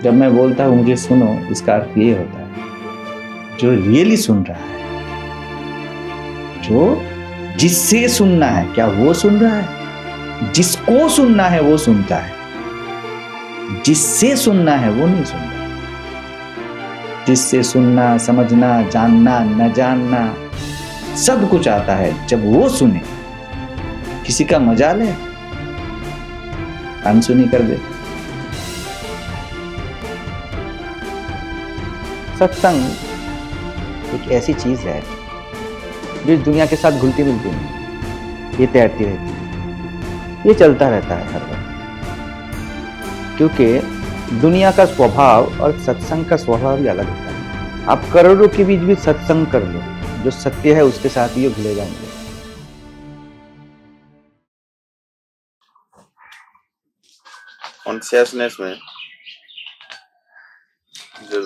जब मैं बोलता हूँ मुझे सुनो, इसका अर्थ ये होता है जो रियली सुन रहा है, जो जिससे सुनना है, क्या वो सुन रहा है? जिसको सुनना है वो सुनता है, जिससे सुनना है वो नहीं सुनता। जिससे सुनना, समझना, जानना, न जानना सब कुछ आता है जब वो सुने। किसी का मजाल है अनसुनी कर दे। सत्संग एक ऐसी चीज है जो इस दुनिया के साथ घुलती मिलती नहीं, ये तैरती रहती है, ये चलता रहता है हर वक्त। क्योंकि दुनिया का स्वभाव और सत्संग का स्वभाव भी अलग होता है। आप करोड़ों के बीच भी सत्संग कर लो, जो सत्य है उसके साथ ही घुले जाएंगे। कॉन्शियसनेस में जो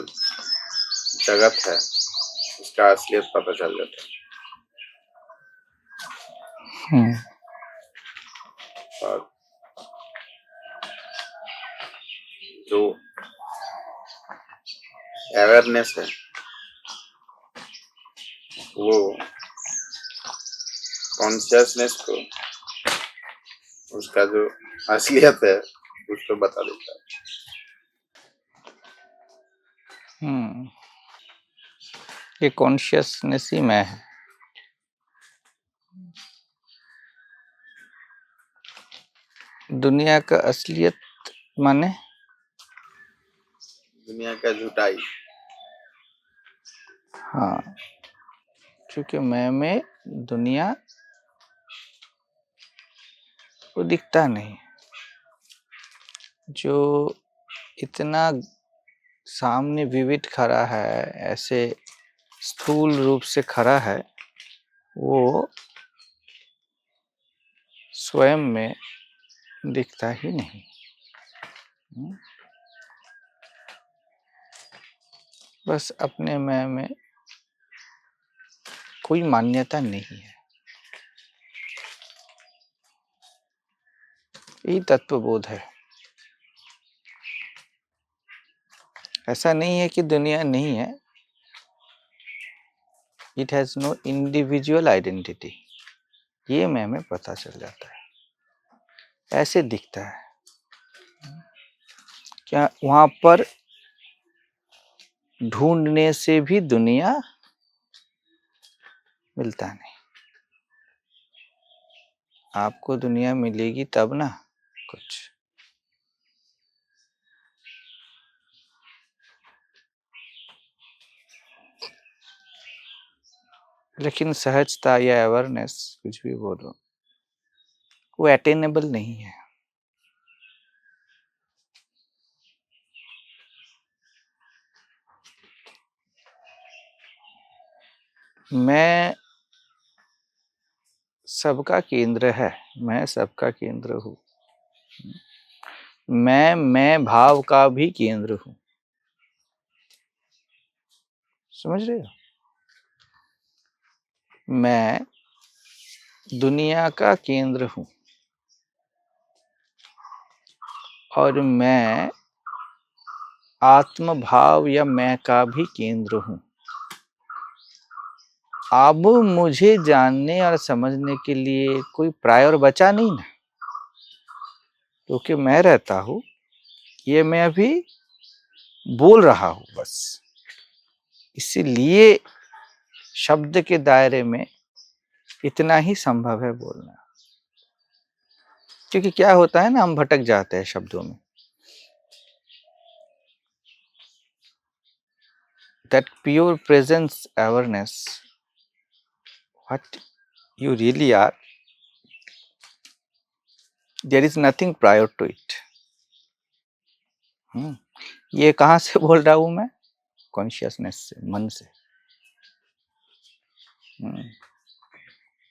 जगत है उसका असलियत पता चल जाता है। और जो अवेयरनेस है वो कॉन्शियसनेस को उसका जो असलियत है उसको बता देता है। ये कॉन्शियसनेस ही मैं है। दुनिया का असलियत माने दुनिया का झूठाई। हाँ, क्योंकि मैं में दुनिया को दिखता नहीं। जो इतना सामने विविध खड़ा है, ऐसे स्थूल रूप से खड़ा है, वो स्वयं में दिखता ही नहीं। बस अपने मैं में कोई मान्यता नहीं है। यही तत्वबोध है। ऐसा नहीं है कि दुनिया नहीं है। It has no individual identity. ये मैं में पता चल जाता है, ऐसे दिखता है। क्या वहां पर ढूंढने से भी दुनिया मिलता नहीं। आपको दुनिया मिलेगी तब ना कुछ। लेकिन सहजता या अवेयरनेस, कुछ भी बोलो, वो अटेनेबल नहीं है। मैं सबका केंद्र है, मैं सबका केंद्र हूँ। मैं भाव का भी केंद्र हूँ। समझ रहे हो? मैं दुनिया का केंद्र हूँ और मैं आत्म भाव या मैं का भी केंद्र हूँ। अब मुझे जानने और समझने के लिए कोई प्रायर बचा नहीं ना, क्योंकि मैं रहता हूँ। ये मैं अभी बोल रहा हूँ बस। इसीलिए शब्द के दायरे में इतना ही संभव है बोलना। क्योंकि क्या होता है ना, हम भटक जाते हैं शब्दों में। That pure presence awareness, what you really are, there is nothing prior to it. ये कहाँ से बोल रहा हूँ मैं? कॉन्शियसनेस से, मन से।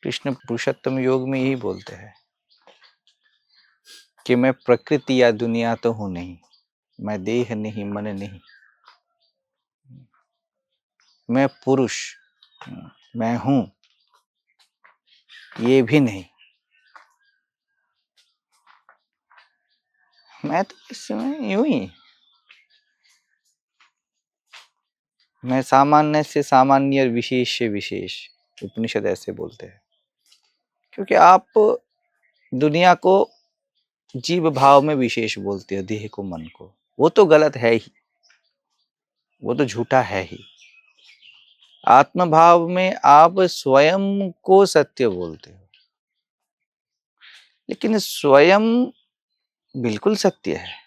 कृष्ण पुरुषोत्तम योग में यही बोलते हैं कि मैं प्रकृति या दुनिया तो हूँ नहीं, मैं देह नहीं, मन नहीं, मैं पुरुष, मैं हूँ ये भी नहीं। मैं तो इस समय यूं ही मैं सामान्य से सामान्य और विशेष से विशेष, उपनिषद ऐसे बोलते हैं। क्योंकि आप दुनिया को जीव भाव में विशेष बोलते हो, देह को, मन को, वो तो गलत है ही, वो तो झूठा है ही। आत्म भाव में आप स्वयं को सत्य बोलते हो, लेकिन स्वयं बिल्कुल सत्य है,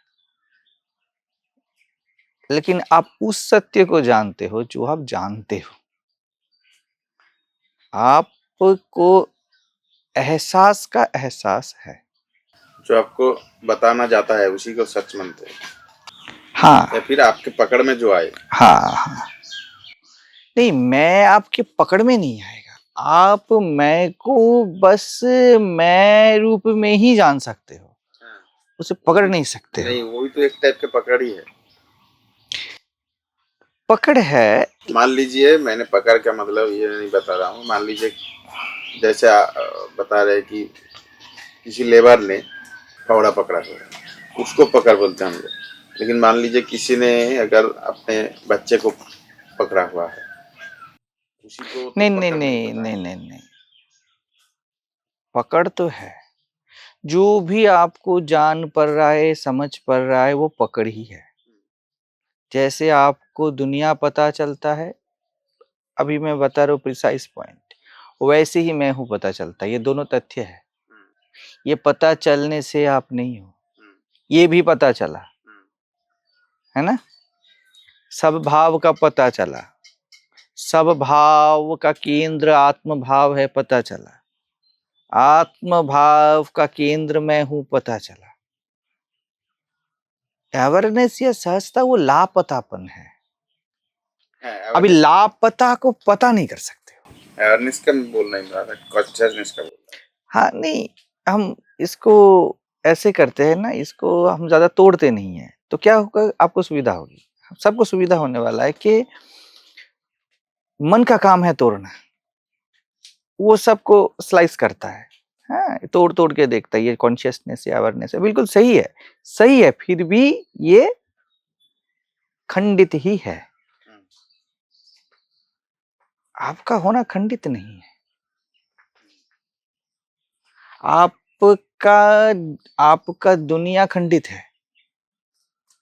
लेकिन आप उस सत्य को जानते हो जो आप जानते हो। आपको एहसास का एहसास है। जो आपको बताना जाता है उसी को सच मानते हैं, हाँ या फिर आपके पकड़ में जो आए। हाँ, नहीं, मैं आपके पकड़ में नहीं आएगा। आप मैं को बस मैं रूप में ही जान सकते हो, उसे पकड़ नहीं सकते हो। नहीं, वो भी तो एक टाइप के पकड़ ही है। पकड़ है। मान लीजिए, मैंने पकड़ का मतलब ये नहीं बता रहा हूँ। मान लीजिए जैसे बता रहे कि किसी लेबर ने फावड़ा पकड़ा हुआ है, उसको पकड़ बोलते हैं हम लोग। लेकिन मान लीजिए किसी ने अगर अपने बच्चे को पकड़ा हुआ है, उसी को तो नहीं पकड़ नहीं नहीं बोलता नहीं है। नहीं नहीं, पकड़ तो है। जो भी आपको जान पड़ रहा है, समझ पड़ रहा है, वो पकड़ ही है। जैसे आपको दुनिया पता चलता है, अभी मैं बता रहा हूँ प्रिसाइज पॉइंट, वैसे ही मैं हूँ पता चलता है। ये दोनों तथ्य है। ये पता चलने से आप नहीं हो, ये भी पता चला है ना। सब भाव का पता चला, सब भाव का केंद्र आत्म भाव है, पता चला। आत्म भाव का केंद्र मैं हूं, पता चला। अवेयरनेस या सहजता वो लापतापन है। अभी लापता को पता नहीं कर सकते हो। अवेयरनेस का बोल नहीं रहा था, कॉन्शियसनेस का बोल रहा था। हाँ नहीं, हम इसको ऐसे करते हैं ना, इसको हम ज्यादा तोड़ते नहीं है, तो क्या होगा, आपको सुविधा होगी। सबको सुविधा होने वाला है कि मन का काम है तोड़ना, वो सबको स्लाइस करता है। हाँ, तोड़ तोड़ के देखता है। ये कॉन्शियसनेस या अवेयरनेस है, बिल्कुल सही है, सही है, फिर भी ये खंडित ही है। आपका होना खंडित नहीं है। आपका दुनिया खंडित है,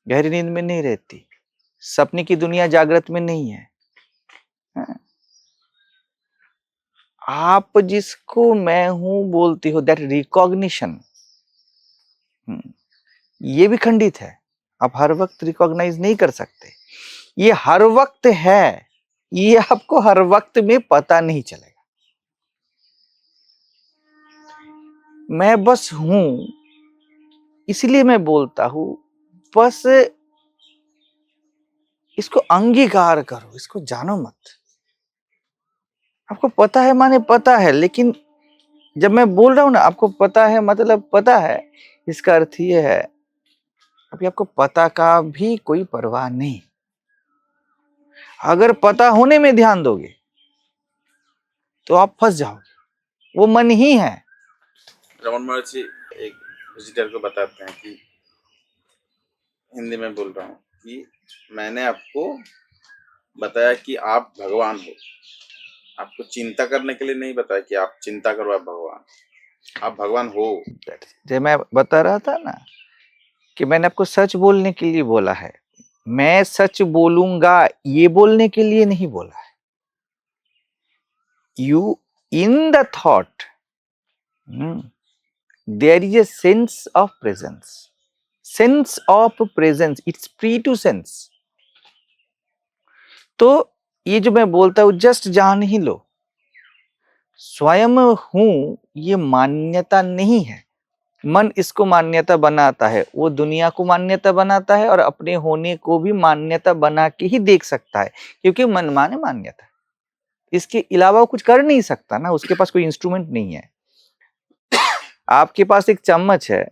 गहरी नींद में नहीं रहती, सपने की दुनिया जागृत में नहीं है। हाँ। आप जिसको मैं हूं बोलती हो, दैट रिकॉग्निशन, ये भी खंडित है। आप हर वक्त रिकॉग्नाइज नहीं कर सकते। ये हर वक्त है, ये आपको हर वक्त में पता नहीं चलेगा। मैं बस हूं, इसलिए मैं बोलता हूं, बस इसको अंगीकार करो, इसको जानो मत। आपको पता है माने पता है, लेकिन जब मैं बोल रहा हूं ना, आपको पता है मतलब पता है, इसका अर्थ ये है अभी आपको पता का भी कोई परवाह नहीं। अगर पता होने में ध्यान दोगे तो आप फंस जाओगे, वो मन ही है। रमन महर्षि एक विजिटर को बताते हैं कि, हिंदी में बोल रहा हूँ, कि मैंने आपको बताया कि आप भगवान हो। आपको चिंता करने के लिए नहीं बताया कि आप चिंता करो, आप भगवान हो। जब मैं बता रहा था ना कि मैंने आपको सच बोलने के लिए बोला है, मैं सच बोलूंगा ये बोलने के लिए नहीं बोला है। You in the thought there is a sense of presence, sense of presence, it's prior to sense. तो ये जो मैं बोलता हूं, जस्ट जान ही लो, स्वयं हूं ये मान्यता नहीं है। मन इसको मान्यता बनाता है, वो दुनिया को मान्यता बनाता है और अपने होने को भी मान्यता बना के ही देख सकता है, क्योंकि मन माने मान्यता, इसके अलावा वो कुछ कर नहीं सकता ना, उसके पास कोई इंस्ट्रूमेंट नहीं है। आपके पास एक चम्मच है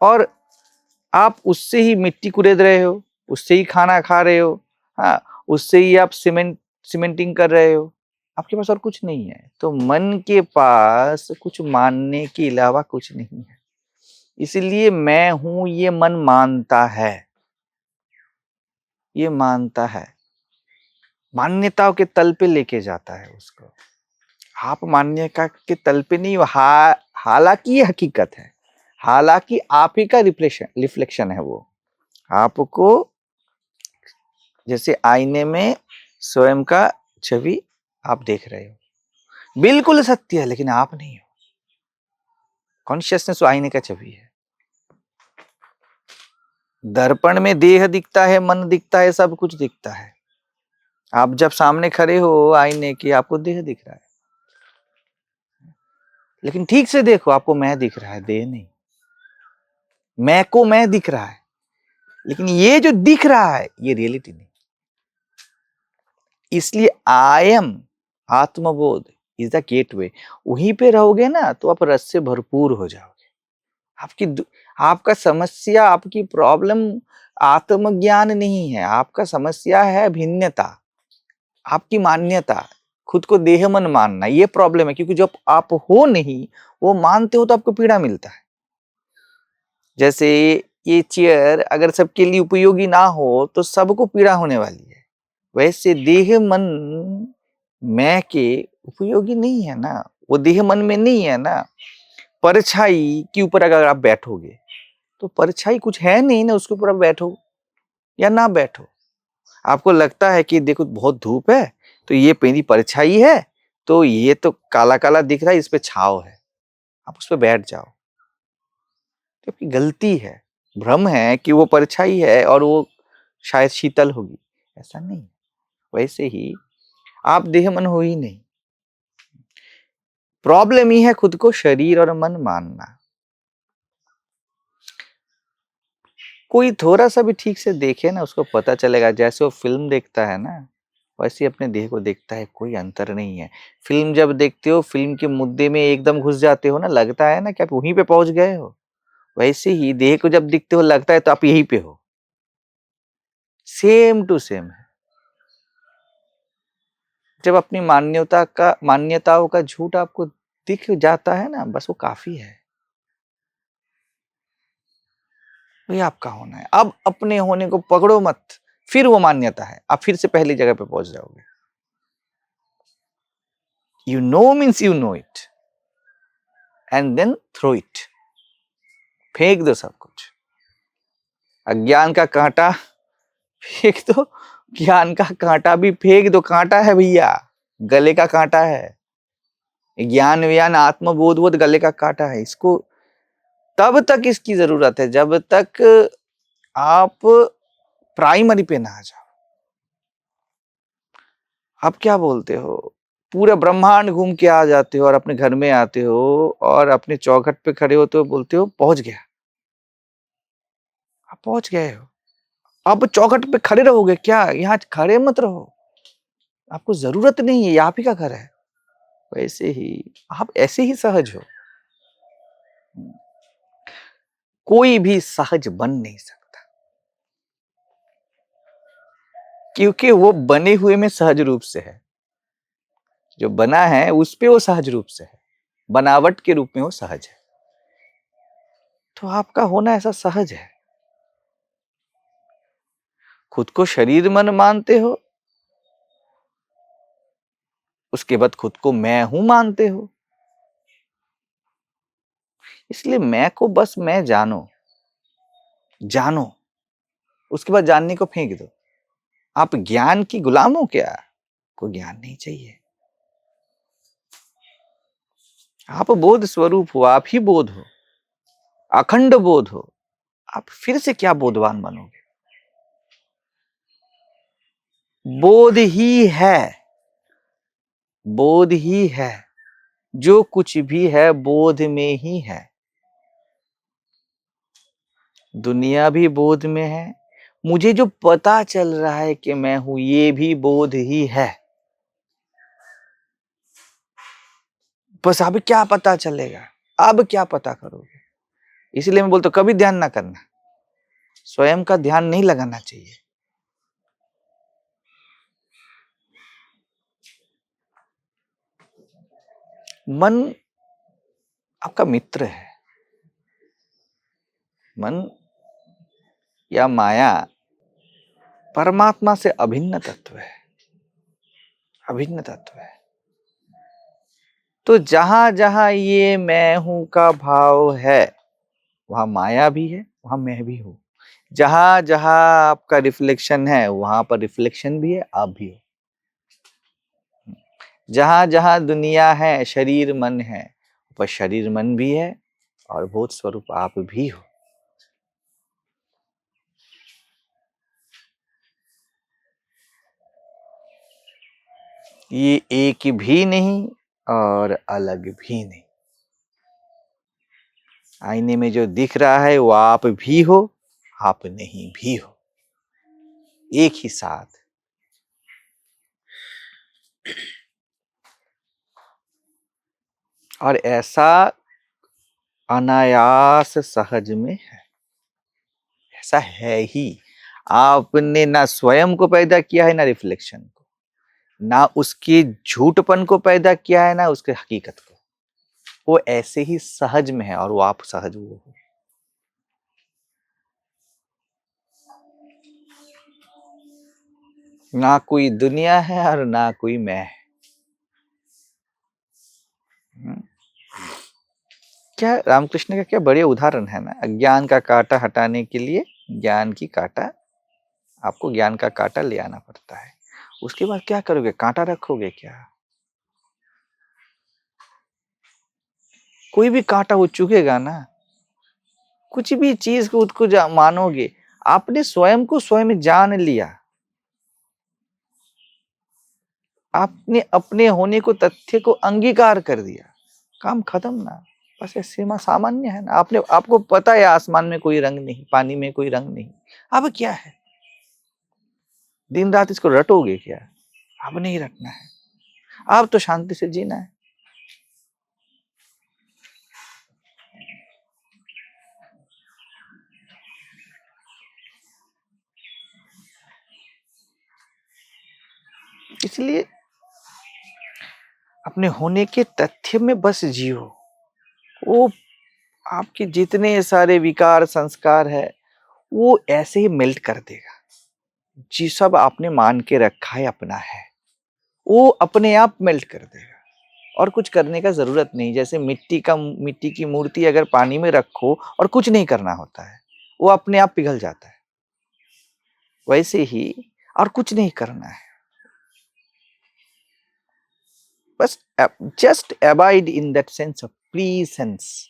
और आप उससे ही मिट्टी कुरेद रहे हो, उससे ही खाना खा रहे हो, हाँ, उससे ही आप सीमेंटिंग कर रहे हो, आपके पास और कुछ नहीं है। तो मन के पास कुछ मानने के अलावा कुछ नहीं है, इसलिए मैं हूं ये मन मानता है, ये मानता है। मान्यताओं के तल पे लेके जाता है उसको। आप मान्यता के तल पे नहीं हो, हालांकि ये हकीकत है, हालांकि आप ही का रिफ्लेक्शन है वो। आपको जैसे आईने में स्वयं का छवि आप देख रहे हो, बिल्कुल सत्य है, लेकिन आप नहीं हो। कॉन्शियसनेस आईने का छवि है। दर्पण में देह दिखता है, मन दिखता है, सब कुछ दिखता है। आप जब सामने खड़े हो आईने के, आपको देह दिख रहा है, लेकिन ठीक से देखो, आपको मैं दिख रहा है, देह नहीं। मैं को मैं दिख रहा है, लेकिन ये जो दिख रहा है ये रियलिटी नहीं। इसलिए I am, Atmabodh is the gateway. वहीं पे रहोगे ना तो आप रस से भरपूर हो जाओगे। आपका समस्या, आपकी प्रॉब्लम आत्मज्ञान नहीं है, आपका समस्या है भिन्नता, आपकी मान्यता, खुद को देह मन मानना। ये प्रॉब्लम है, क्योंकि जब आप हो नहीं, वो मानते हो, तो आपको पीड़ा मिलता है। जैसे ये चेयर अगर सबके लिए उपयोगी ना हो तो सबको पीड़ा होने वाली है, वैसे देह मन मैं के उपयोगी नहीं है ना, वो देह मन में नहीं है ना। परछाई के ऊपर अगर आप बैठोगे तो परछाई कुछ है नहीं ना, उसके ऊपर आप बैठो या ना बैठो, आपको लगता है कि देखो बहुत धूप है तो ये मेरी परछाई है, तो ये तो काला काला दिख रहा है, इस पे छाव है, आप उस पर बैठ जाओ। तो आपकी गलती है, भ्रम है कि वो परछाई है और वो शायद शीतल होगी, ऐसा नहीं। वैसे ही आप देह मन हो ही नहीं। प्रॉब्लम ही है खुद को शरीर और मन मानना। कोई थोड़ा सा भी ठीक से देखे ना, उसको पता चलेगा। जैसे वो फिल्म देखता है ना, वैसे अपने देह को देखता है, कोई अंतर नहीं है। फिल्म जब देखते हो, फिल्म के मुद्दे में एकदम घुस जाते हो ना, लगता है ना कि आप वहीं पे पहुंच गए हो। वैसे ही देह को जब दिखते हो, लगता है तो आप यहीं पे हो। सेम टू सेम है। जब अपनी मान्यताओं का झूठ आपको दिख जाता है ना, बस वो काफी है। वही आपका होना है। अब अपने होने को पकड़ो मत, फिर वो मान्यता है, आप फिर से पहली जगह पे पहुंच जाओगे। You know means you know it and then throw it, फेंक दो सब कुछ। अज्ञान का कांटा फेंक दो, ज्ञान का कांटा भी फेंक दो। कांटा है भैया, गले का कांटा है। ज्ञान व्यान आत्मबोध बोध गले का कांटा है। इसको तब तक इसकी जरूरत है जब तक आप प्राइमरी पे ना आ जाओ। आप क्या बोलते हो, पूरा ब्रह्मांड घूम के आ जाते हो और अपने घर में आते हो और अपने चौखट पे खड़े होते हो, बोलते हो पहुंच गया। आप पहुंच गए हो। अब चौखट पे खड़े रहोगे क्या? यहाँ खड़े मत रहो, आपको जरूरत नहीं है, ये आप ही का घर है। वैसे ही आप ऐसे ही सहज हो। कोई भी सहज बन नहीं सकता, क्योंकि वो बने हुए में सहज रूप से है। जो बना है उस पे वो सहज रूप से है, बनावट के रूप में वो सहज है। तो आपका होना ऐसा सहज है। खुद को शरीर मन मानते हो, उसके बाद खुद को मैं हूं मानते हो। इसलिए मैं को बस मैं जानो, उसके बाद जानने को फेंक दो। आप ज्ञान की गुलाम हो क्या? को ज्ञान नहीं चाहिए। आप बोध स्वरूप हो, आप ही बोध हो, अखंड बोध हो। आप फिर से क्या बोधवान बनोगे? बोध ही है, बोध ही है। जो कुछ भी है बोध में ही है। दुनिया भी बोध में है, मुझे जो पता चल रहा है कि मैं हूं, ये भी बोध ही है। बस अब क्या पता चलेगा, अब क्या पता करोगे? इसलिए मैं बोलता हूं कभी ध्यान ना करना, स्वयं का ध्यान नहीं लगाना चाहिए। मन आपका मित्र है। मन या माया परमात्मा से अभिन्न तत्व है। अभिन्न तत्व है। तो जहां जहां ये मैं हूं का भाव है, वहां माया भी है, वहां मैं भी हूं। जहां जहां आपका रिफ्लेक्शन है, वहां पर रिफ्लेक्शन भी है, आप भी हो। जहां जहां दुनिया है, शरीर मन है, पर शरीर मन भी है और बोध स्वरूप आप भी हो। ये एक भी नहीं और अलग भी नहीं। आईने में जो दिख रहा है वो आप भी हो, आप नहीं भी हो, एक ही साथ। और ऐसा अनायास सहज में है, ऐसा है ही। आपने ना स्वयं को पैदा किया है, ना रिफ्लेक्शन को, ना उसके झूठपन को पैदा किया है, ना उसके हकीकत को। वो ऐसे ही सहज में है और वो आप सहज वो हो। ना कोई दुनिया है और ना कोई मैं है। क्या रामकृष्ण का क्या बड़े उदाहरण है ना। अज्ञान का कांटा हटाने के लिए ज्ञान की कांटा, आपको ज्ञान का कांटा ले आना पड़ता है। उसके बाद क्या करोगे? कांटा रखोगे क्या? कोई भी कांटा वो चुभेगा ना। कुछ भी चीज को उसको मानोगे, आपने स्वयं को स्वयं जान लिया, आपने अपने होने को, तथ्य को अंगीकार कर दिया, काम खत्म ना। बस ये सीमा सामान्य है ना। आपने, आपको पता है आसमान में कोई रंग नहीं, पानी में कोई रंग नहीं। अब क्या है? दिन रात इसको रटोगे क्या? अब नहीं रटना है। अब तो शांति से जीना है। इसलिए अपने होने के तथ्य में बस जियो। वो आपके जितने सारे विकार संस्कार है वो ऐसे ही मेल्ट कर देगा। जी सब आपने मान के रखा है अपना है, वो अपने आप मेल्ट कर देगा और कुछ करने का जरूरत नहीं। जैसे मिट्टी की मूर्ति अगर पानी में रखो और कुछ नहीं करना होता है, वो अपने आप पिघल जाता है। वैसे ही और कुछ नहीं करना है, बस just abide in that sense of presence.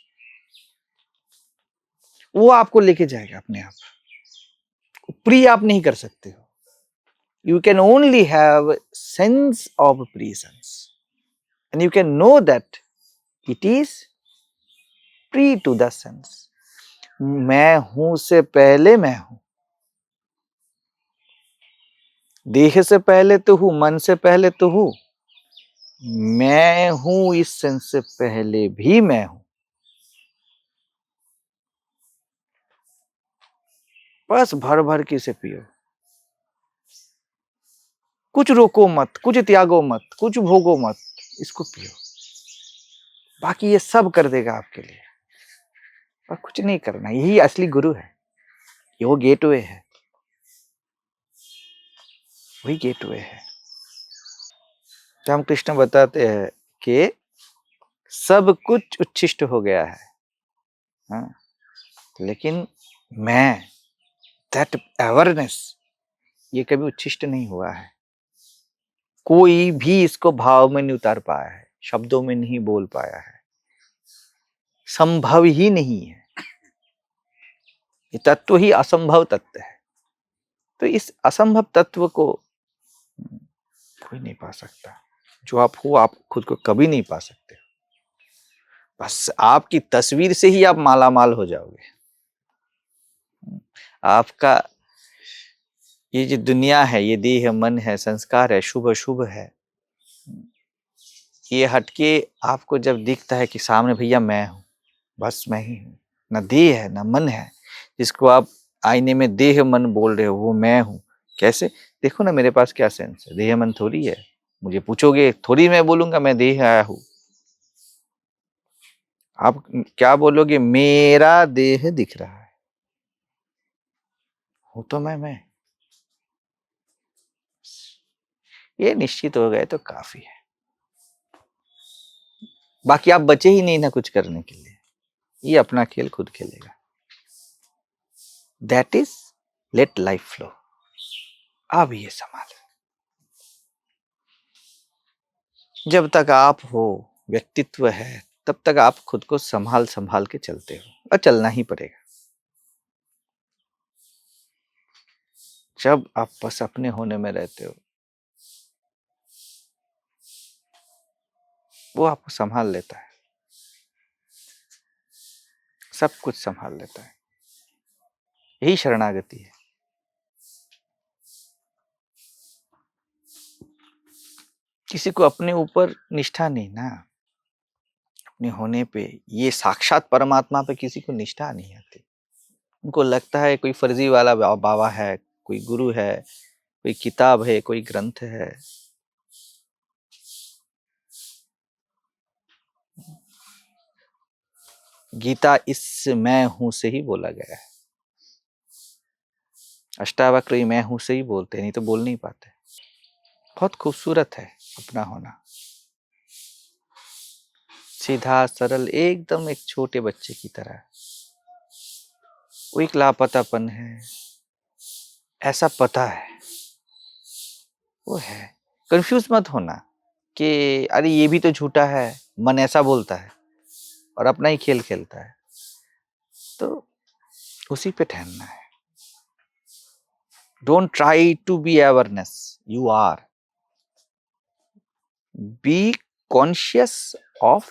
वो आपको लेके जाएगा अपने आप। प्री आप नहीं कर सकते हो। You can only have sense of presence, and you can know that it is pre to the sense. मैं हूं से पहले मैं हूं, देह से पहले तो हूं, मन से पहले तो हूं, मैं हूं इस सेंस से पहले भी मैं हूं। बस भर भर के इसे पियो, कुछ रोको मत, कुछ त्यागो मत, कुछ भोगो मत, इसको पियो। बाकी ये सब कर देगा आपके लिए, और कुछ नहीं करना। यही असली गुरु है, ये वो गेटवे है, वही गेटवे है। रामकृष्ण बताते हैं कि सब कुछ उच्छिष्ट हो गया है, हाँ? लेकिन मैं, दैट अवेयरनेस, ये कभी उच्छिष्ट नहीं हुआ है। कोई भी इसको भाव में नहीं उतार पाया है, शब्दों में नहीं बोल पाया है, संभव ही नहीं है। ये तत्व ही असंभव तत्व है। तो इस असंभव तत्व को कोई नहीं पा सकता। जो आप हो, आप खुद को कभी नहीं पा सकते। बस आपकी तस्वीर से ही आप माला माल हो जाओगे। आपका ये जो दुनिया है, ये देह मन है, संस्कार है, शुभ अशुभ है, ये हटके आपको जब दिखता है कि सामने भैया मैं हूं, बस मैं ही हूं, ना देह है ना मन है। जिसको आप आईने में देह मन बोल रहे हो, वो मैं हूं। कैसे? देखो ना मेरे पास क्या सेंस है, देह मन थोड़ी है। मुझे पूछोगे थोड़ी मैं बोलूंगा मैं देह आया हूं। आप क्या बोलोगे? मेरा देह दिख रहा है, हूं तो मैं। ये निश्चित हो गए तो काफी है। बाकी आप बचे ही नहीं ना कुछ करने के लिए, ये अपना खेल खुद खेलेगा। That is late life flow. अब ये संभाल, जब तक आप हो, व्यक्तित्व है, तब तक आप खुद को संभाल संभाल के चलते हो, और चलना ही पड़ेगा। जब आप बस अपने होने में रहते हो, वो आपको संभाल लेता है, सब कुछ संभाल लेता है। यही शरणागति है। किसी को अपने ऊपर निष्ठा नहीं ना, अपने होने पे, ये साक्षात परमात्मा पे किसी को निष्ठा नहीं आती। उनको लगता है कोई फर्जी वाला बाबा है, कोई गुरु है, कोई किताब है, कोई ग्रंथ है। गीता इस मैं हूं से ही बोला गया है। अष्टावक्र मैं हूं से ही बोलते, नहीं तो बोल नहीं पाते। बहुत खूबसूरत है अपना होना, सीधा सरल, एकदम एक छोटे बच्चे की तरह। वो एक लापतापन है, ऐसा पता है, वो है। कंफ्यूज मत होना कि अरे ये भी तो झूठा है, मन ऐसा बोलता है और अपना ही खेल खेलता है। तो उसी पे ठहरना है। Don't try to be awareness, you are. Be conscious of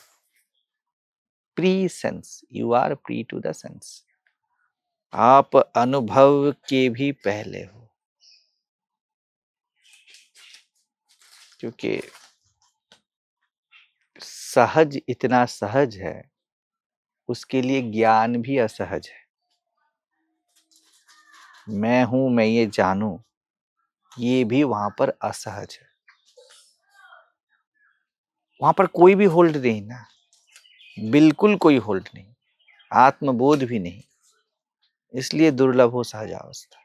presence, you are prior to the sense. आप अनुभव के भी पहले हो, क्योंकि सहज इतना सहज है, उसके लिए ज्ञान भी असहज है। मैं हूं, मैं ये जानूं, ये भी वहां पर असहज है। वहां पर कोई भी होल्ड नहीं ना, बिल्कुल कोई होल्ड नहीं, आत्मबोध भी नहीं। इसलिए दुर्लभ हो सहजावस्था।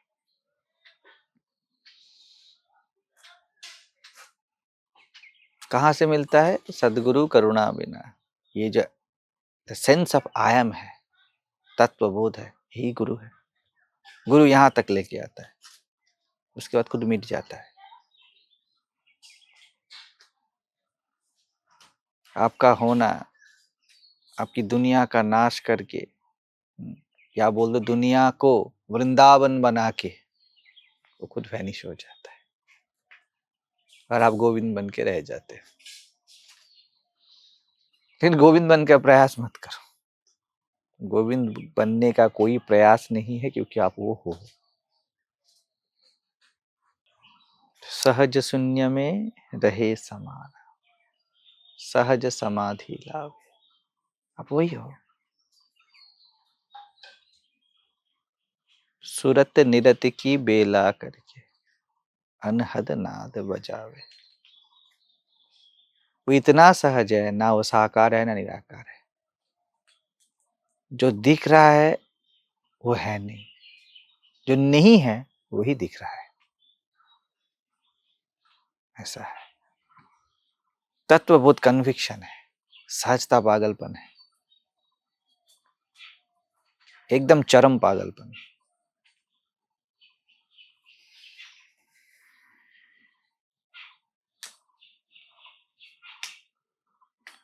कहां से मिलता है? सदगुरु करुणा बिना। ये जो सेंस ऑफ आई एम है, तत्वबोध है, यही गुरु है। गुरु यहां तक लेके आता है, उसके बाद खुद मिट जाता है। आपका होना, आपकी दुनिया का नाश करके, या बोल दो दुनिया को वृंदावन बना के, वो खुद वैनिश हो जाता है और आप गोविंद बन के रह जाते हैं। लेकिन गोविंद बन का प्रयास मत करो। गोविंद बनने का कोई प्रयास नहीं है, क्योंकि आप वो हो। सहज शून्य में रहे समान, सहज समाधि लाभ। आप वही हो। सुरत निरत की बेला करके अनहद नाद बजावे। वो इतना सहज है, ना वो साकार है ना निराकार है। जो दिख रहा है वो है नहीं, जो नहीं है वही दिख रहा है। ऐसा है। तत्वबोध कन्विक्शन है, सहजता पागलपन है, एकदम चरम पागलपन।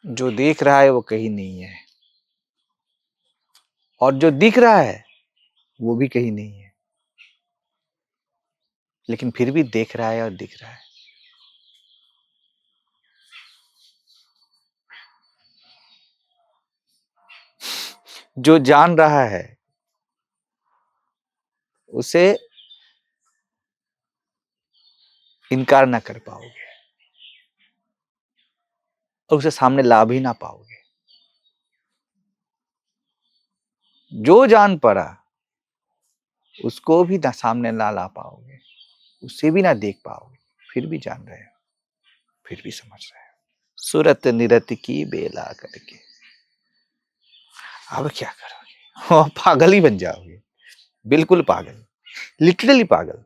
जो देख रहा है वो कहीं नहीं है, और जो दिख रहा है वो भी कहीं नहीं है, लेकिन फिर भी देख रहा है और दिख रहा है। जो जान रहा है उसे इनकार ना कर पाओगे, और उसे सामने ला भी ना पाओगे। जो जान पड़ा उसको भी ना सामने ना ला पाओगे, उसे भी ना देख पाओगे। फिर भी जान रहे हो, फिर भी समझ रहे हो। सुरत निरत की बेला करके। अब क्या करोगे? पागल ही बन जाओगे, बिल्कुल पागल, लिटरली पागल।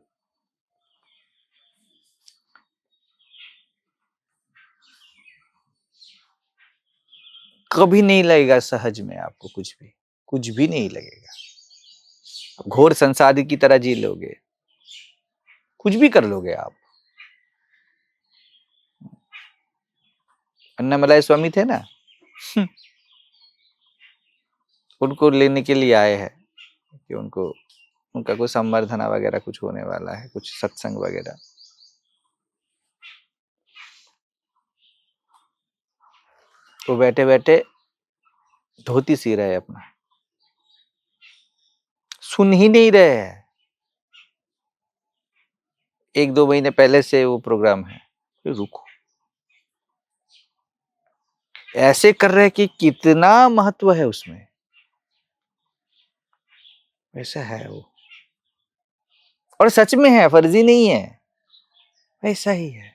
कभी नहीं लगेगा सहज में, आपको कुछ भी नहीं लगेगा। घोर संसारी की तरह जी लोगे, कुछ भी कर लोगे आप। अन्नामलाई स्वामी थे ना, उनको लेने के लिए आए हैं कि उनका कुछ संवर्धना वगैरह कुछ होने वाला है, कुछ सत्संग वगैरह। तो बैठे बैठे धोती सी रहे अपना, सुन ही नहीं रहे हैं। 1-2 महीने पहले से वो प्रोग्राम है, फिर रुको, ऐसे कर रहे कि कितना महत्व है उसमें, वैसा है वो। और सच में है, फर्जी नहीं है, वैसा ही है।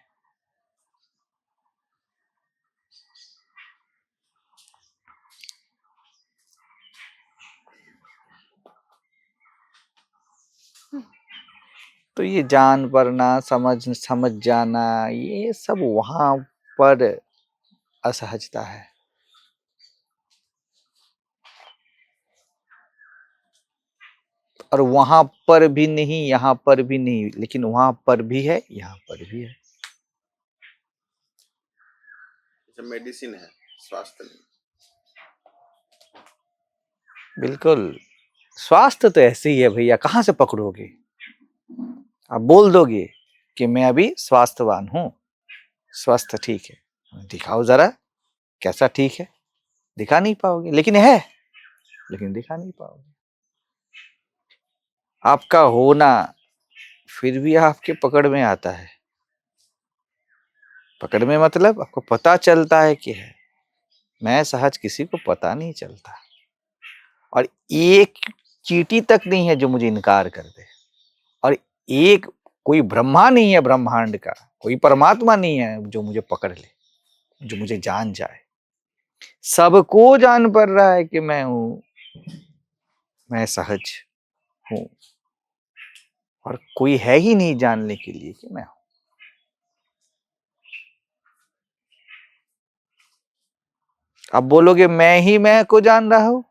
तो ये जान पड़ना, समझ जाना, ये सब वहां पर असहजता है। और वहां पर भी नहीं, यहां पर भी नहीं, लेकिन वहां पर भी है, यहां पर भी है। मेडिसिन है, स्वास्थ्य नहीं। बिल्कुल, स्वास्थ्य तो ऐसे ही है भैया, कहां से पकड़ोगे? आप बोल दोगे कि मैं अभी स्वास्थ्यवान हूं, स्वस्थ ठीक है, दिखाओ जरा कैसा ठीक है, दिखा नहीं पाओगे, लेकिन है, लेकिन दिखा नहीं पाओगे। आपका होना फिर भी आपके पकड़ में आता है। पकड़ में मतलब आपको पता चलता है कि है, मैं सहज किसी को पता नहीं चलता। और एक चींटी तक नहीं है जो मुझे इनकार कर दे, और एक कोई ब्रह्मा नहीं है ब्रह्मांड का, कोई परमात्मा नहीं है जो मुझे पकड़ ले, जो मुझे जान जाए। सबको जान पड़ रहा है कि मैं हूं, मैं सहज हूं, और कोई है ही नहीं जानने के लिए कि मैं हूं। अब बोलोगे मैं ही मैं को जान रहा हूं,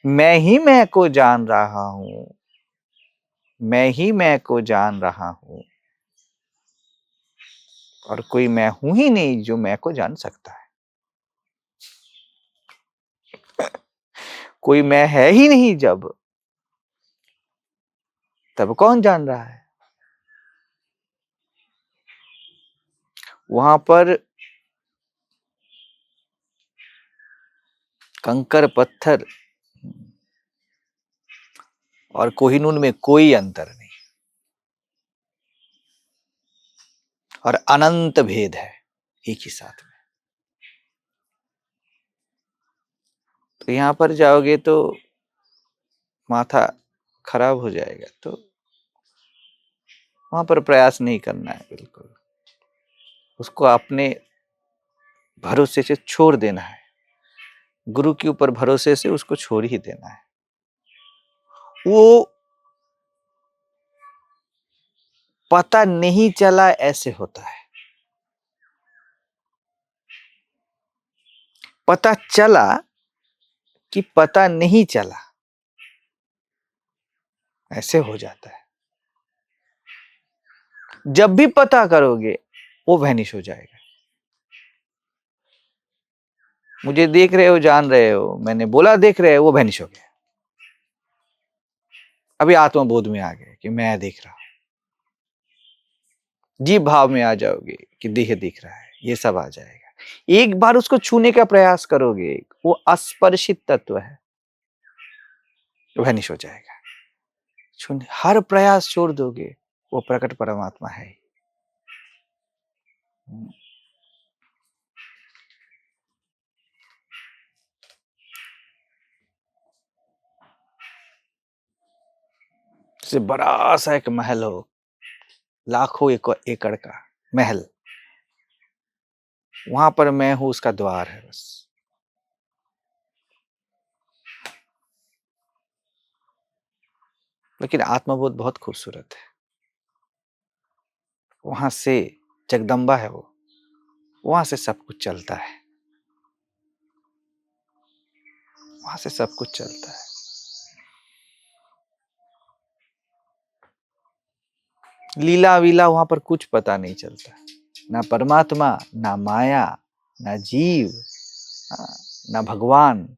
मैं ही मैं को जान रहा हूं, मैं ही मैं को जान रहा हूं, और कोई मैं हूं ही नहीं जो मैं को जान सकता है। कोई मैं है ही नहीं जब, तब कौन जान रहा है? वहां पर कंकर पत्थर और कोहिनूर में कोई अंतर नहीं, और अनंत भेद है एक ही साथ में। तो यहां पर जाओगे तो माथा खराब हो जाएगा, तो वहां पर प्रयास नहीं करना है बिल्कुल। उसको अपने भरोसे से छोड़ देना है, गुरु के ऊपर भरोसे से उसको छोड़ ही देना है। वो पता नहीं चला ऐसे होता है, पता चला कि पता नहीं चला ऐसे हो जाता है। जब भी पता करोगे वो वैनिश हो जाएगा। मुझे देख रहे हो, जान रहे हो, मैंने बोला देख रहे हो, वो वैनिश हो गया। अभी आत्मबोध में आ गए कि मैं देख रहा हूं, जीव भाव में आ जाओगे कि देह दिख रहा है, ये सब आ जाएगा। एक बार उसको छूने का प्रयास करोगे, वो अस्पर्शित तत्व है, वैनिश हो जाएगा। छूने हर प्रयास छोड़ दोगे, वो प्रकट परमात्मा है। से बड़ा सा एक महल हो, लाखों एकड़ का महल, वहां पर मैं हूं, उसका द्वार है बस। लेकिन आत्मबोध बहुत खूबसूरत है। वहां से जगदम्बा है वो, वहां से सब कुछ चलता है। वहां से सब कुछ चलता है। लीला वीला वहां पर कुछ पता नहीं चलता, ना परमात्मा, ना माया, ना जीव, ना भगवान।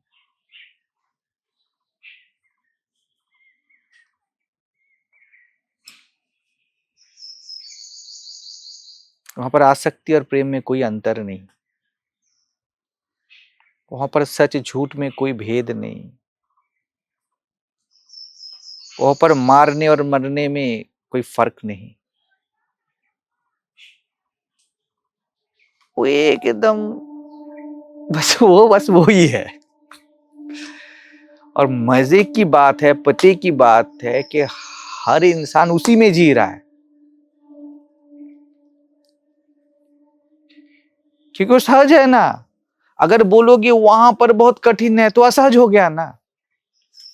वहां पर आसक्ति और प्रेम में कोई अंतर नहीं, वहां पर सच झूठ में कोई भेद नहीं, वहां पर मारने और मरने में कोई फर्क नहीं। वो एकदम बस वो ही है। और मजे की बात है, पते की बात है कि हर इंसान उसी में जी रहा है, क्योंकि वो सहज है ना। अगर बोलोगे वहां पर बहुत कठिन है तो असहज हो गया ना।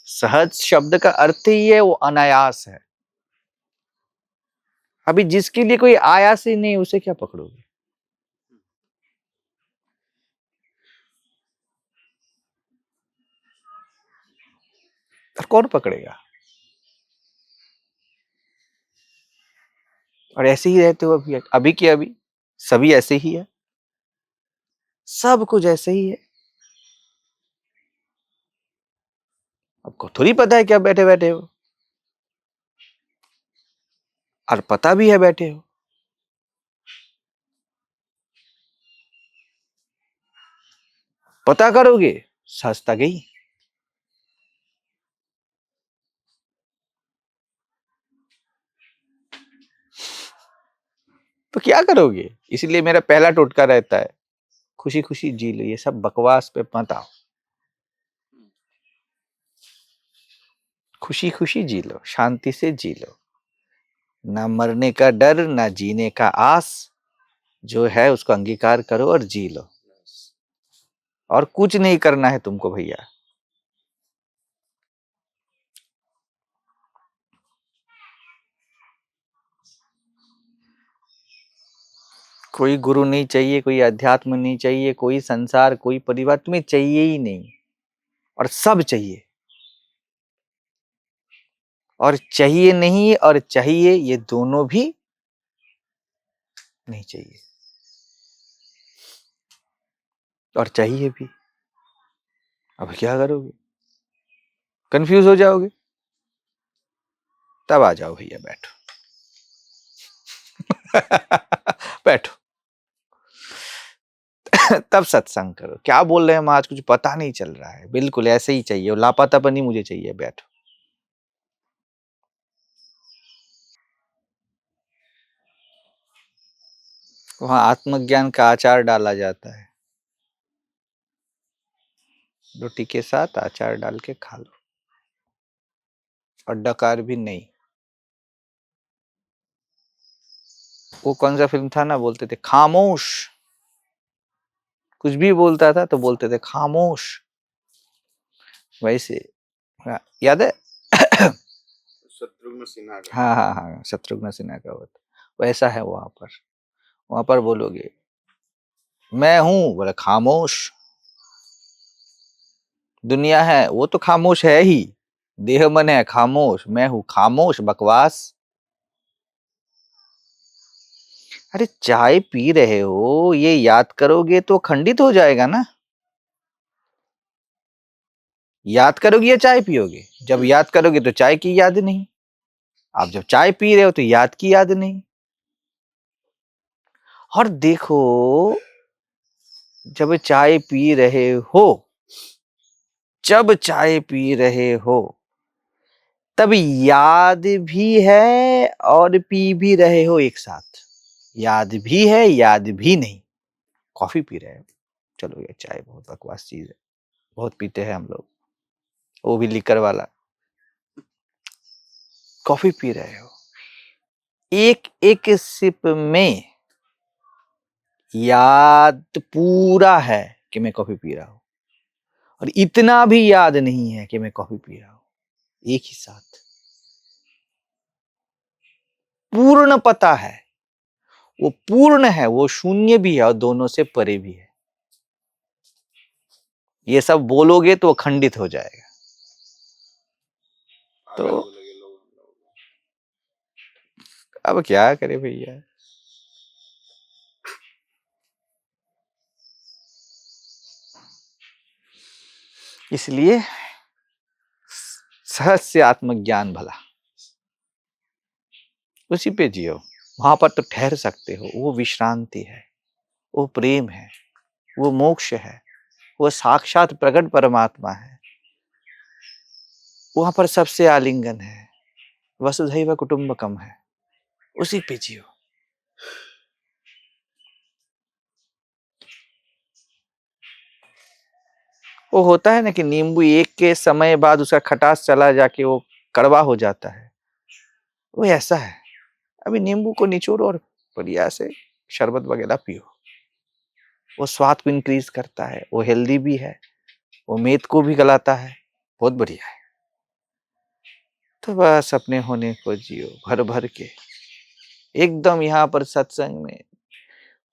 सहज शब्द का अर्थ ही है वो अनायास है। अभी जिसके लिए कोई आयास ही नहीं, उसे क्या पकड़ोगे? और कौन पकड़ेगा? और ऐसे ही रहते हो अभी के अभी सभी ऐसे ही है, सब कुछ ऐसे ही है। आपको थोड़ी पता है क्या बैठे बैठे हो, और पता भी है बैठे हो। पता करोगे सस्ता गई। तो क्या करोगे? इसलिए मेरा पहला टोटका रहता है, खुशी खुशी जी लो, ये सब बकवास पे मत आओ। खुशी खुशी जी लो, शांति से जी लो, ना मरने का डर, ना जीने का आस। जो है उसको अंगीकार करो और जी लो, और कुछ नहीं करना है तुमको भैया। कोई गुरु नहीं चाहिए, कोई अध्यात्म नहीं चाहिए, कोई संसार, कोई परिवार तुम्हें चाहिए ही नहीं। और सब चाहिए, और चाहिए नहीं और चाहिए ये दोनों भी नहीं चाहिए, और चाहिए भी। अब क्या करोगे? कंफ्यूज हो जाओगे। तब आ जाओ भैया, बैठो। बैठो। तब सत्संग करो। क्या बोल रहे हैं हम आज, कुछ पता नहीं चल रहा है, बिल्कुल ऐसे ही चाहिए, लापतापन ही मुझे चाहिए। बैठो। वहां आत्मज्ञान का आचार डाला जाता है, रोटी के साथ अचार डाल के खा लो, और डकार भी नहीं। वो कौन सा फिल्म था ना, बोलते थे खामोश, कुछ भी बोलता था तो बोलते थे खामोश। वैसे याद है? शत्रुघ्न सिन्हा का। हाँ हाँ हाँ, शत्रुघ्न सिन्हा का वो वैसा है। वहां पर बोलोगे मैं हूं, बोले खामोश। दुनिया है वो तो खामोश है ही, देह मन है खामोश, मैं हूं खामोश, बकवास। अरे चाय पी रहे हो, ये याद करोगे तो खंडित हो जाएगा ना। याद करोगे या चाय पियोगे? जब याद करोगे तो चाय की याद नहीं, आप जब चाय पी रहे हो तो याद की याद नहीं। और देखो, जब चाय पी रहे हो, जब चाय पी रहे हो, तब याद भी है और पी भी रहे हो एक साथ। याद भी है, याद भी नहीं। कॉफी पी रहे हो, चलो ये चाय बहुत बकवास चीज है, बहुत पीते हैं हम लोग, वो भी लिकर वाला। कॉफी पी रहे हो, एक एक सिप में याद पूरा है कि मैं कॉफी पी रहा हूं, और इतना भी याद नहीं है कि मैं कॉफी पी रहा हूं। एक ही साथ पूर्ण पता है, वो पूर्ण है, वो शून्य भी है और दोनों से परे भी है। ये सब बोलोगे तो खंडित हो जाएगा। तो पागल बोलेंगे लोग हम लोग। अब क्या करे भैया। इसलिए सहज से आत्मज्ञान भला, उसी पे जियो। वहां पर तो ठहर सकते हो। वो विश्रांति है, वो प्रेम है, वो मोक्ष है, वो साक्षात प्रकट परमात्मा है। वहां पर सबसे आलिंगन है, वसुधैव कुटुंबकम है, उसी पे जियो। वो होता है ना कि नींबू एक के समय बाद उसका खटास चला जाके वो कड़वा हो जाता है, वो ऐसा है। अभी नींबू को निचोड़ो और बढ़िया से शरबत वगैरह पियो। वो स्वाद को इंक्रीज करता है, वो हेल्दी भी है, वो मेद को भी गलाता है, बहुत बढ़िया है। तो बस अपने होने को जियो भर भर के एकदम। यहाँ पर सत्संग में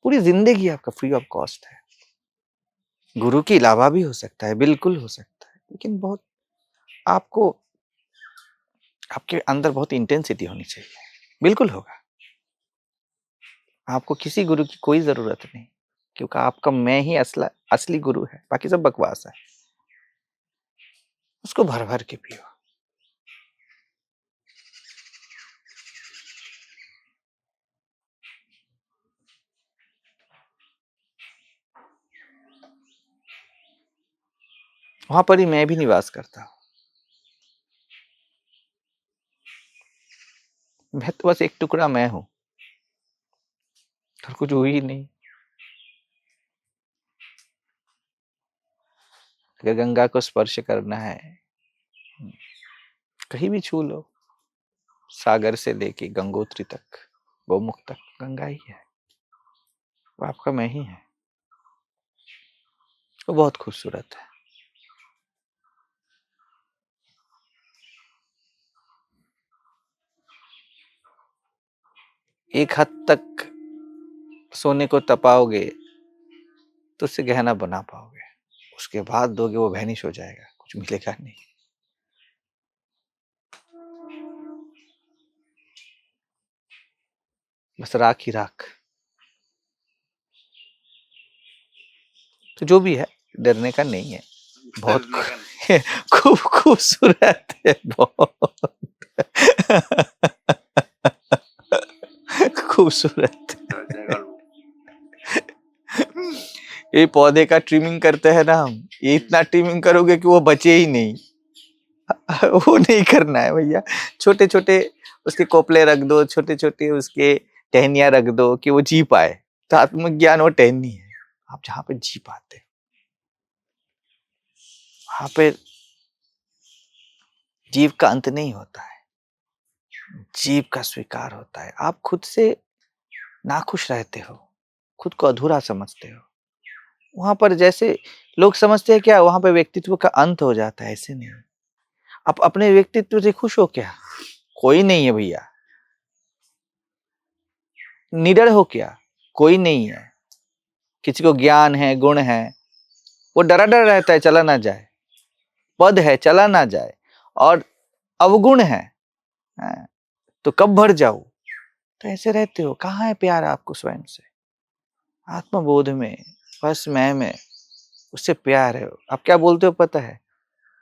पूरी जिंदगी आपका फ्री ऑफ कॉस्ट है। गुरु के अलावा भी हो सकता है, बिल्कुल हो सकता है, लेकिन बहुत आपको आपके अंदर बहुत इंटेंसिटी होनी चाहिए। बिल्कुल होगा। आपको किसी गुरु की कोई जरूरत नहीं, क्योंकि आपका मैं ही असली गुरु है, बाकी सब बकवास है। उसको भर भर के पियो। वहां पर ही मैं भी निवास करता हूं। मैं तो बस एक टुकड़ा मैं हूं, और कुछ हुई ही नहीं। अगर गंगा को स्पर्श करना है, कहीं भी छू लो। सागर से लेके गंगोत्री तक, गोमुख तक गंगा ही है। वो आपका मैं ही है। वो बहुत खूबसूरत है। एक हद तक सोने को तपाओगे तो उससे गहना बना पाओगे, उसके बाद दोगे वो वैनिश हो जाएगा, कुछ मिलेगा नहीं। बस राख ही राख। तो जो भी है, डरने का नहीं है। बहुत डरने का नहीं। खूब खूबसूरत है, बहुत खूबसूरत। ये पौधे का ट्रिमिंग करते हैं ना हम, ये इतना ट्रिमिंग करोगे कि वो बचे ही नहीं। वो नहीं करना है भैया। छोटे छोटे उसके कोपले रख दो, छोटे छोटे उसके टहनियां रख दो कि वो जी पाए। तो आत्मज्ञान वो टहनी है। आप जहां पे जी पाते, वहां पे जीव का अंत नहीं होता है, जीव का स्वीकार होता है। आप खुद से नाखुश रहते हो, खुद को अधूरा समझते हो। वहां पर जैसे लोग समझते हैं क्या वहां पे व्यक्तित्व का अंत हो जाता है, ऐसे नहीं। आप अपने व्यक्तित्व से खुश हो क्या? कोई नहीं है भैया। निडर हो क्या? कोई नहीं है। किसी को ज्ञान है, गुण है, वो डरा डर रहता है चला ना जाए। पद है, चला ना जाए। और अवगुण है, तो कब भर जाऊं? तो ऐसे रहते हो। कहाँ है प्यार आपको स्वयं से? आत्मबोध में, बस मैं में, उससे प्यार है। आप क्या बोलते हो पता है?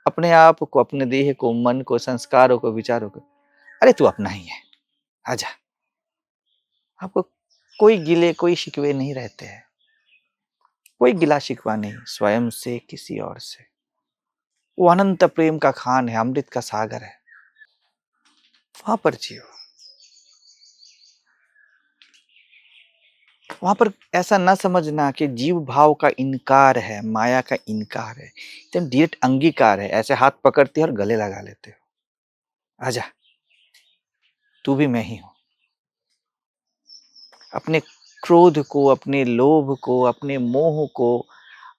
अपने आप को, अपने देह को, मन को, संस्कारों को, विचारों को, अरे तू अपना ही है, आजा। आपको कोई गिले, कोई शिकवे नहीं रहते हैं। कोई गिला शिकवा नहीं स्वयं से, किसी और से। वो अनंत प्रेम का खान है, अमृत का सागर है। वहां पर जियो। वहां पर ऐसा ना समझना कि जीव भाव का इनकार है, माया का इनकार है। एकदम डायरेक्ट अंगीकार है। ऐसे हाथ पकड़ते हो और गले लगा लेते हो। आजा, तू भी मैं ही हूं। अपने क्रोध को, अपने लोभ को, अपने मोह को,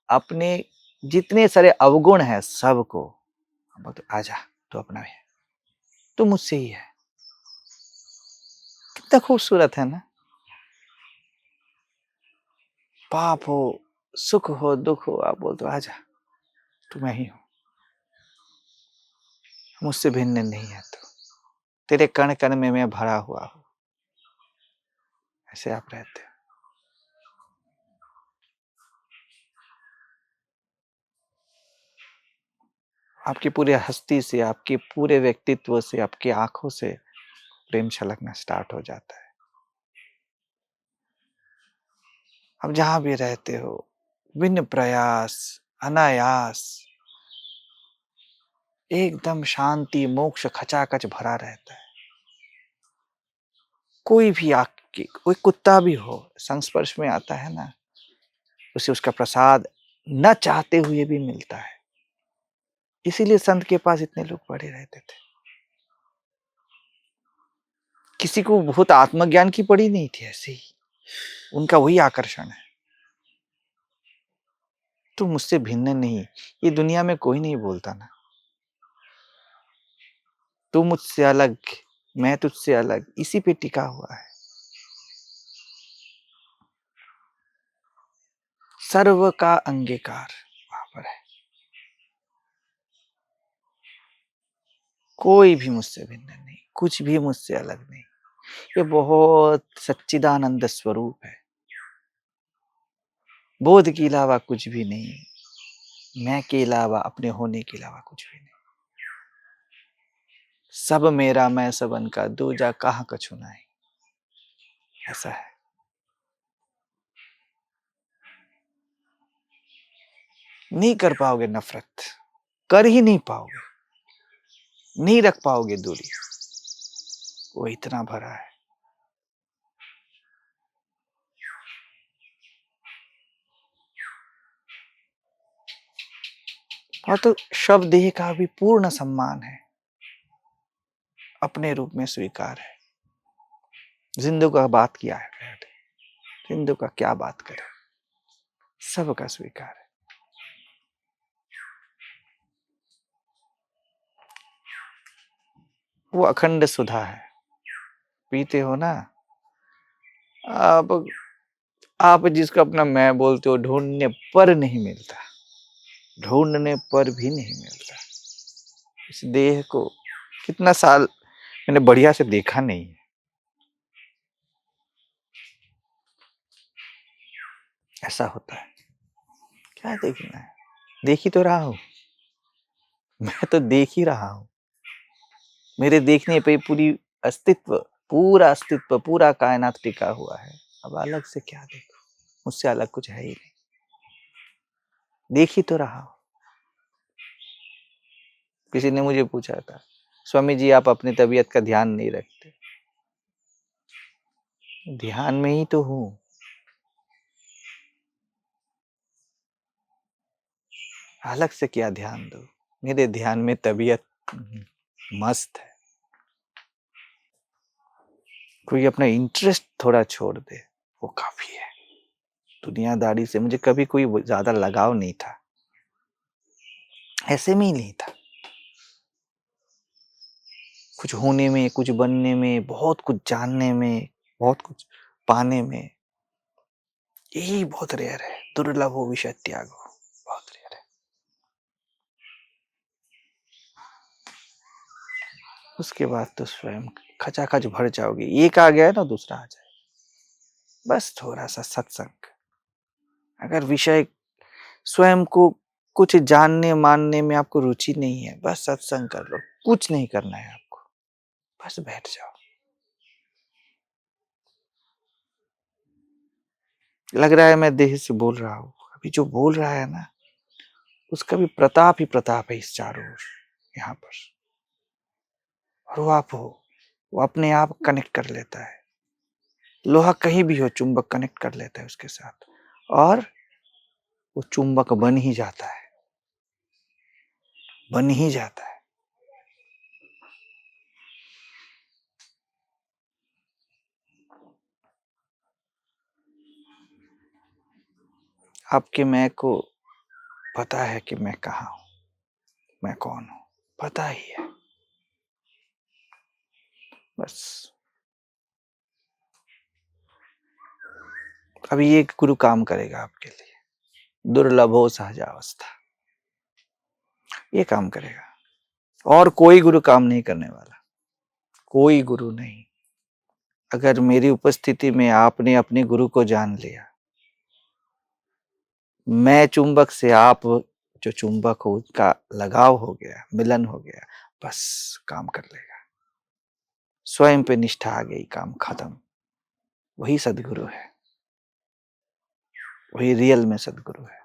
अपने जितने सारे अवगुण है सबको तो आजा, तू अपना है, तू मुझसे ही है। कितना खूबसूरत है ना। पाप हो, सुख हो, दुख हो, आप बोल तो आजा, तू मैं ही हूं, मुझसे भिन्न नहीं है तू, तेरे कण कण में मैं भरा हुआ हूं। ऐसे आप रहते हो। आपकी पूरे हस्ती से, आपके पूरे व्यक्तित्व से, आपकी आंखों से प्रेम छलकना स्टार्ट हो जाता है। आप जहां भी रहते हो, बिन प्रयास, अनायास, एकदम शांति, मोक्ष खचाखच भरा रहता है। कोई भी आपकी, कोई कुत्ता भी हो, संस्पर्श में आता है ना, उसे उसका प्रसाद न चाहते हुए भी मिलता है। इसीलिए संत के पास इतने लोग पड़े रहते थे। किसी को बहुत आत्मज्ञान की पड़ी नहीं थी, ऐसे ही उनका वही आकर्षण है। तू मुझसे भिन्न नहीं, ये दुनिया में कोई नहीं बोलता ना। तू मुझसे अलग, मैं तुझसे अलग, इसी पे टिका हुआ है। सर्व का अंगीकार वहां पर है। कोई भी मुझसे भिन्न नहीं, कुछ भी मुझसे अलग नहीं। ये बहुत सच्चिदानंद स्वरूप है। बोध के अलावा कुछ भी नहीं, मैं के अलावा, अपने होने के अलावा कुछ भी नहीं। सब मेरा मैं सबन का, दूजा कहाँ कछु नहीं। ऐसा है। नहीं कर पाओगे नफरत, कर ही नहीं पाओगे, नहीं रख पाओगे दूरी, वो इतना भरा है। और तो शव देह का भी पूर्ण सम्मान है, अपने रूप में स्वीकार है। जिंदू का बात किया है, जिंदू का क्या बात करे, सबका स्वीकार है। वो अखंड सुधा है। पीते हो ना आप जिसको अपना मैं बोलते हो, ढूंढने पर नहीं मिलता, ढूंढने पर भी नहीं मिलता। इस देह को कितना साल मैंने बढ़िया से देखा नहीं है। ऐसा होता है, क्या देखना है, देख ही तो रहा हूं, मैं तो देख ही रहा हूं। मेरे देखने पे पूरी अस्तित्व, पूरा अस्तित्व, पूरा कायनात टिका हुआ है। अब अलग से क्या देखो, मुझसे अलग कुछ है ही नहीं, देख ही तो रहा हूं। किसी ने मुझे पूछा था, स्वामी जी आप अपनी तबीयत का ध्यान नहीं रखते। ध्यान में ही तो हूं। अलग से क्या ध्यान दो, मेरे ध्यान में तबीयत मस्त है। कोई अपना इंटरेस्ट थोड़ा छोड़ दे, वो काफी है। दुनियादारी से मुझे कभी कोई ज्यादा लगाव नहीं था, ऐसे में ही नहीं था। कुछ होने में, कुछ बनने में, बहुत कुछ जानने में, बहुत कुछ पाने में, यही बहुत रेयर है। दुर्लभ हो विषय त्याग हो, बहुत रेयर है। उसके बाद तो स्वयं खचाखच भर जाओगे। एक आ गया ना, दूसरा आ जाए। बस थोड़ा सा सत्संग। अगर विषय स्वयं को कुछ जानने मानने में आपको रुचि नहीं है, बस सत्संग कर लो, कुछ नहीं करना है आपको, बस बैठ जाओ। लग रहा है मैं देह से बोल रहा हूं, अभी जो बोल रहा है ना, उसका भी प्रताप ही प्रताप है इस चारों ओर, यहाँ पर। और वो आप हो, वो अपने आप कनेक्ट कर लेता है। लोहा कहीं भी हो, चुंबक कनेक्ट कर लेता है उसके साथ, और वो चुंबक बन ही जाता है, बन ही जाता है। आपके मैं को पता है कि मैं कहाँ हूं, मैं कौन हूं, पता ही है। बस अभी एक गुरु काम करेगा आपके लिए। दुर्लभो सहजावस्था, ये काम करेगा, और कोई गुरु काम नहीं करने वाला, कोई गुरु नहीं। अगर मेरी उपस्थिति में आपने अपने गुरु को जान लिया, मैं चुंबक से आप जो चुंबक हो उसका लगाव हो गया, मिलन हो गया, बस काम कर लेगा। स्वयं पे निष्ठा आ गई, काम खत्म। वही सदगुरु है, वही रियल में सदगुरु है।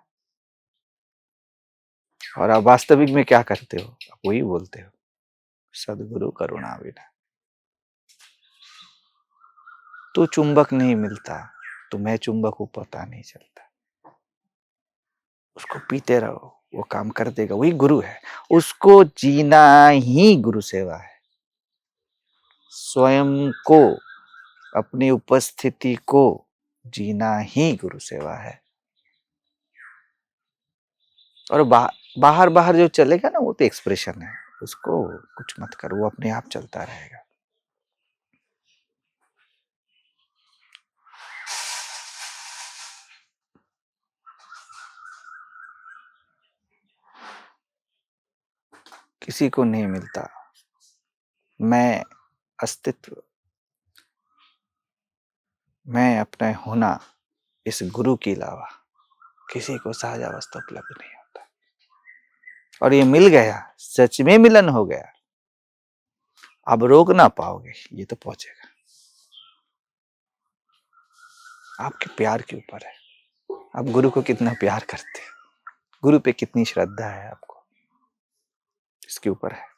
और आप वास्तविक में क्या करते हो? आप वही बोलते हो, सदगुरु करुणा विना। तो चुंबक नहीं मिलता तो मैं चुंबक हूं पता नहीं चलता। उसको पीते रहो, वो काम कर देगा, वही गुरु है। उसको जीना ही गुरु सेवा है। स्वयं को, अपनी उपस्थिति को जीना ही गुरु सेवा है। और बाहर बाहर जो चलेगा ना, वो तो एक्सप्रेशन है, उसको कुछ मत करो, वो अपने आप चलता रहेगा। किसी को नहीं मिलता मैं अस्तित्व, मैं अपना होना इस गुरु के अलावा किसी को सहज अवस्था उपलब्ध नहीं होता। और ये मिल गया, सच में मिलन हो गया, अब रोक ना पाओगे, ये तो पहुंचेगा। आपके प्यार के ऊपर है, आप गुरु को कितना प्यार करते हो, गुरु पे कितनी श्रद्धा है आपको, इसके ऊपर है।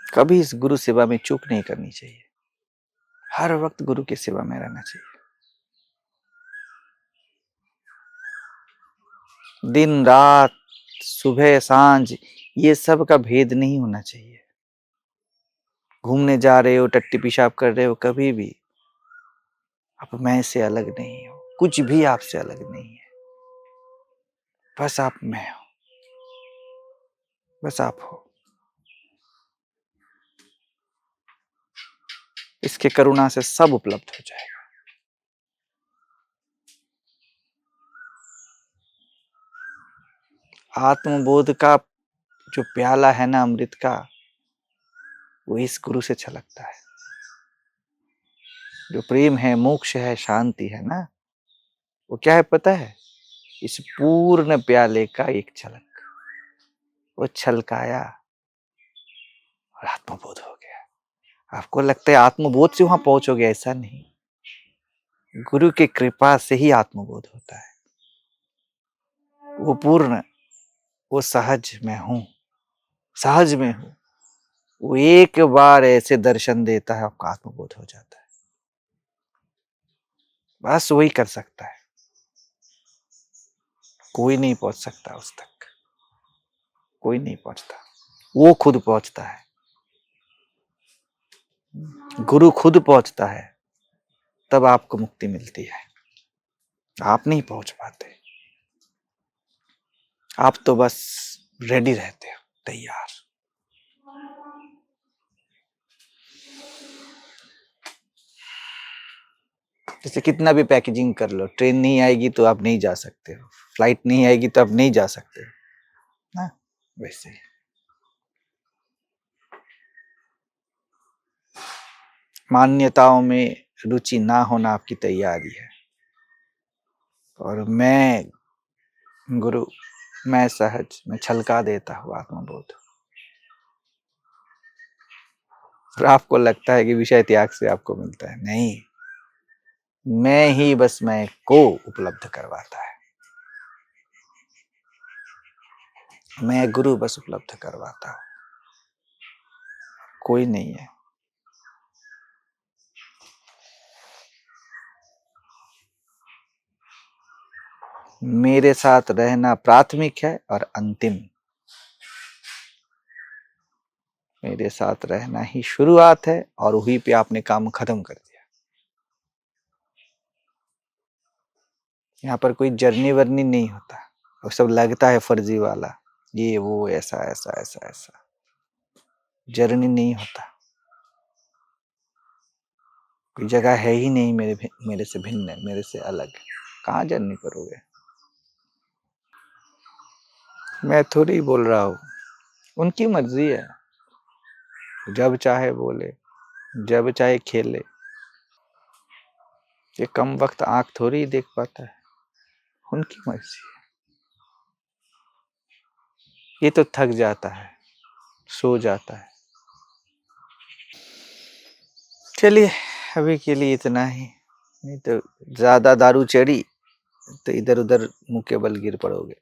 कभी इस गुरु सेवा में चूक नहीं करनी चाहिए, हर वक्त गुरु की सेवा में रहना चाहिए। दिन रात, सुबह सांझ, ये सब का भेद नहीं होना चाहिए। घूमने जा रहे हो, टट्टी पेशाब कर रहे हो, कभी भी आप मैं से अलग नहीं हो, कुछ भी आपसे अलग नहीं है। बस आप मैं हो, बस आप हो। इसके करुणा से सब उपलब्ध हो जाएगा। आत्मबोध का जो प्याला है ना अमृत का, वो इस गुरु से छलकता है। जो प्रेम है, मोक्ष है, शांति है ना, वो क्या है पता है? इस पूर्ण प्याले का एक छलक, वो छलकाया और आत्मबोध हो गया। आपको लगता है आत्मबोध से वहां पहुंचोगे, ऐसा नहीं। गुरु की कृपा से ही आत्मबोध होता है। वो पूर्ण, वो सहज में हूं, सहज में हूं, वो एक बार ऐसे दर्शन देता है, आपका आत्मबोध हो जाता है। बस वही कर सकता है, कोई नहीं पहुंच सकता उस तक, कोई नहीं पहुंचता, वो खुद पहुंचता है। गुरु खुद पहुंचता है, तब आपको मुक्ति मिलती है। आप नहीं पहुंच पाते, आप तो बस रेडी रहते हो, तैयार। जैसे कितना भी पैकेजिंग कर लो, ट्रेन नहीं आएगी तो आप नहीं जा सकते हो, फ्लाइट नहीं आएगी तो आप नहीं जा सकते हो ना, वैसे ही। मान्यताओं में रुचि ना होना आपकी तैयारी है। और मैं गुरु, मैं सहज, मैं छलका देता हूँ आत्मबोध। और आपको लगता है कि विषय त्याग से आपको मिलता है, नहीं, मैं ही बस मैं को उपलब्ध करवाता है। मैं गुरु बस उपलब्ध करवाता हूं, कोई नहीं है। मेरे साथ रहना प्राथमिक है और अंतिम, मेरे साथ रहना ही शुरुआत है और वहीं पे आपने काम खत्म कर दिया। यहाँ पर कोई जर्नी वर्नी नहीं होता, और सब लगता है फर्जी वाला, ये वो ऐसा ऐसा ऐसा ऐसा। जर्नी नहीं होता, कोई जगह है ही नहीं मेरे से भिन्न, मेरे से अलग। कहाँ जर्नी करोगे? मैं थोड़ी बोल रहा हूँ, उनकी मर्जी है, जब चाहे बोले, जब चाहे खेले। ये कम वक्त आंख थोड़ी देख पाता है, उनकी मर्जी है। ये तो थक जाता है, सो जाता है। चलिए अभी के लिए इतना ही, नहीं तो ज्यादा दारू चढ़ी तो इधर उधर मुंह के बल गिर पड़ोगे।